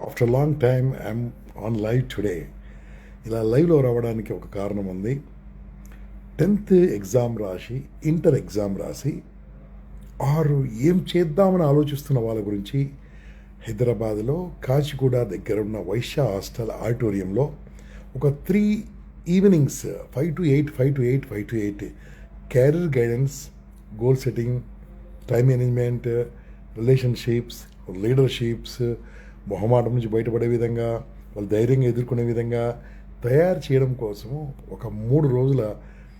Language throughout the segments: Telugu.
After long time I'm on live today. ఇలా లైవ్లో రావడానికి ఒక కారణం ఉంది. 10th ఎగ్జామ్ రాసి, ఇంటర్ ఎగ్జామ్ రాసి ఆరు ఏం చేద్దామని ఆలోచిస్తున్న వాళ్ళ గురించి హైదరాబాద్లో కాచిగూడ దగ్గర ఉన్న వైశ్య హాస్టల్ ఆడిటోరియంలో ఒక 3 evenings 5 to 8 5 to 8 5 to 8 career guidance, goal setting, time management, relationships, leaderships, మొహమాటం నుంచి బయటపడే విధంగా, వాళ్ళు ధైర్యంగా ఎదుర్కొనే విధంగా తయారు చేయడం కోసము ఒక 3 రోజుల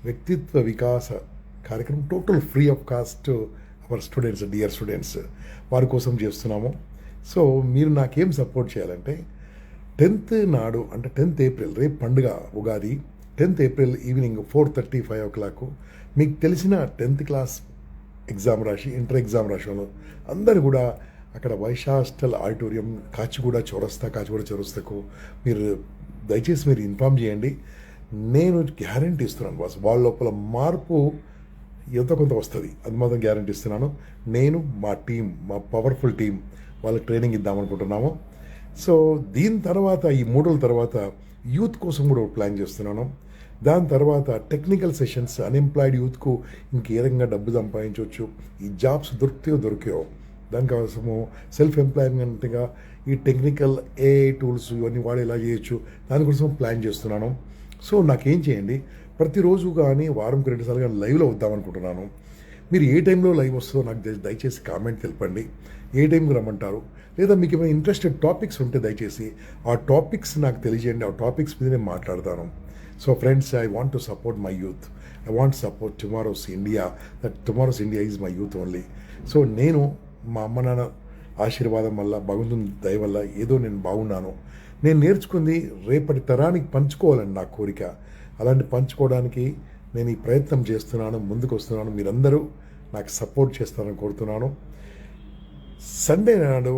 వ్యక్తిత్వ వికాస కార్యక్రమం total free of cost our students, dear students, వారి కోసం చేస్తున్నాము. సో మీరు నాకేం సపోర్ట్ చేయాలంటే 10th నాడు, అంటే 10th ఏప్రిల్, రేపు పండుగ Ugadi, 10th April evening 4:30 5 o'clock మీకు తెలిసిన 10th క్లాస్ ఎగ్జామ్ రాసి, ఇంటర్ ఎగ్జామ్ రాసి వాళ్ళు అందరూ కూడా అక్కడ వైశ్య హాస్టల్ ఆడిటోరియం కాచిగూడ చౌరస్తాకు మీరు దయచేసి మీరు ఇన్ఫామ్ చేయండి. నేను గ్యారంటీ ఇస్తున్నాను బాస్, వాళ్ళ లోపల మార్పు ఎంతో కొంత వస్తుంది, అది మాత్రం గ్యారంటీ ఇస్తున్నాను. నేను, మా టీం, మా పవర్ఫుల్ టీం వాళ్ళకి ట్రైనింగ్ ఇద్దామనుకుంటున్నాము. సో దీని తర్వాత, ఈ 3 రోజుల తర్వాత యూత్ కోసం కూడా ప్లాన్ చేస్తున్నాను. దాని తర్వాత టెక్నికల్ సెషన్స్, అన్ఎంప్లాయిడ్ యూత్కు ఇంకే రకంగా డబ్బు సంపాదించవచ్చు, ఈ జాబ్స్ దొరికాయో దానికోసము సెల్ఫ్ ఎంప్లాయ్మెంట్గా ఈ టెక్నికల్ ఏఐ టూల్స్ ఇవన్నీ వాడు ఎలా చేయొచ్చు దానికోసం ప్లాన్ చేస్తున్నాను. సో నాకేం చేయండి, ప్రతిరోజు కానీ వారంకి 2 సార్లు కానీ లైవ్లో వద్దామనుకుంటున్నాను. మీరు ఏ టైంలో లైవ్ వస్తుందో నాకు దయచేసి కామెంట్ తెలపండి. ఏ టైంకి రమ్మంటారు, లేదా మీకు ఏమైనా ఇంట్రెస్టెడ్ టాపిక్స్ ఉంటే దయచేసి ఆ టాపిక్స్ నాకు తెలియజేయండి. ఆ టాపిక్స్ మీద నేను మాట్లాడతాను. So friends, I want to support my youth. I want support tomorrow's India. Tomorrow's India is my youth only. So నేను మా అమ్మ నాన్న ఆశీర్వాదం వల్ల, భగవంతుని దయ వల్ల ఏదో నేను బాగున్నాను. నేను నేర్చుకుంది రేపటి తరానికి పంచుకోవాలని నా కోరిక. అలాంటి పంచుకోవడానికి నేను ఈ ప్రయత్నం చేస్తున్నాను, ముందుకు వస్తున్నాను. మీరందరూ నాకు సపోర్ట్ చేస్తారని కోరుతున్నాను. సండే నాడు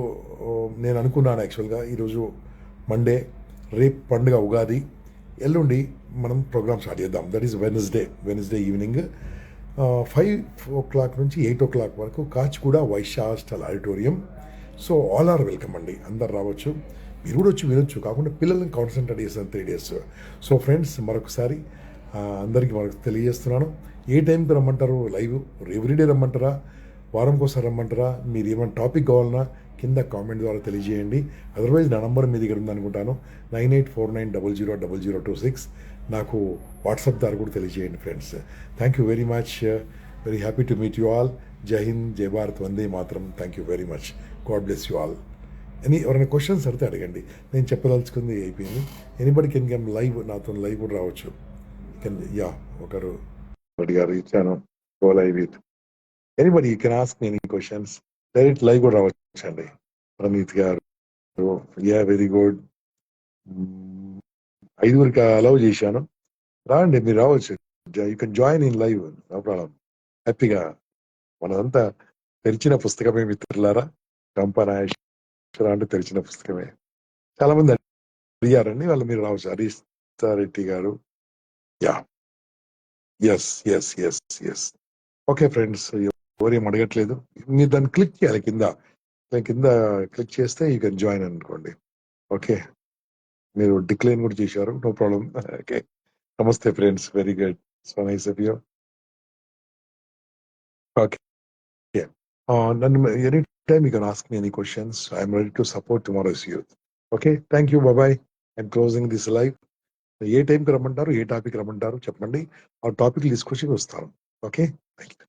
నేను అనుకున్నాను యాక్చువల్గా, ఈరోజు మండే, రేపు పండుగ ఉగాది, ఎల్లుండి మనం ప్రోగ్రామ్ స్టార్ట్ చేద్దాం. That is Wednesday evening 5 o'clock నుంచి 8 o'clock వరకు Kachiguda Vaishya hostel auditorium. So all are welcome అండి, అందరు రావచ్చు, మీరు కూడా వచ్చి వినొచ్చు. కాకుండా పిల్లల్ని కాన్సన్ట్రేట్ చేస్తాను 3 days. సో ఫ్రెండ్స్, మరొకసారి అందరికీ తెలియజేస్తున్నాను. ఏ టైంకి రమ్మంటారు లైవ్? ఎవ్రీడే రమ్మంటారా, వారంకోసారి రమ్మంటారా? మీరు ఏమైనా టాపిక్ కావాలన్నా కింద కామెంట్ ద్వారా తెలియజేయండి. అదర్వైజ్ నా నంబర్ మీ దగ్గర ఉందనుకుంటాను, 9849000026. నాకు వాట్సాప్ ద్వారా కూడా తెలియజేయండి friends. Thank you very much. Very happy to meet you all. జై హింద్, జై భారత్, వందే మాత్రం. Thank you very much. God bless you all. ఎవరైనా క్వశ్చన్స్ అడితే అడగండి, నేను చెప్పదలుచుకుంది అయిపోయింది. ఎనీబడి కెన్ గెమ్ లైవ్, నాతో లైవ్ కూడా రావచ్చు. ఒకరు అడిగారు, ఇచ్చాను go live with anybody. You can ask any questions. Direct live కూడా రావచ్చు అండి. ప్రణీత్ గారు, వెరీ గుడ్. 5 అలౌ చేశాను, రాండి, మీరు రావచ్చు. You can join in live, no problem. హ్యాపీగా మనదంతా తెరిచిన పుస్తకమే మిత్రులారా. కంపనాయేశ్వర అంటే తెరిచిన పుస్తకమే. చాలా మంది అడిగారండి, వాళ్ళు మీరు రావచ్చు. హరీష్ రెడ్డి గారు, ఎస్. ఓకే ఫ్రెండ్స్, ఎవరేం అడగట్లేదు. మీరు దాన్ని క్లిక్ చేయాలి, కింద క్లిక్ చేస్తే యూ కెన్ జాయిన్ అనుకోండి. ఓకే, మీరు డిక్లైన్ కూడా చేశారు, నో ప్రాబ్లం. ఓకే, నమస్తే friends, very good, so nice of you. Okay, నన్ను any time you can ask me any questions. I'm ready to support tomorrow's youth. Okay, thank you, bye. I'm closing this live. ఏ టైంకి రమ్మంటారు, ఏ టాపిక్ రమ్మంటారు చెప్పండి, ఆ టాపిక్ తీసుకొచ్చి వస్తాను. Okay, thank you.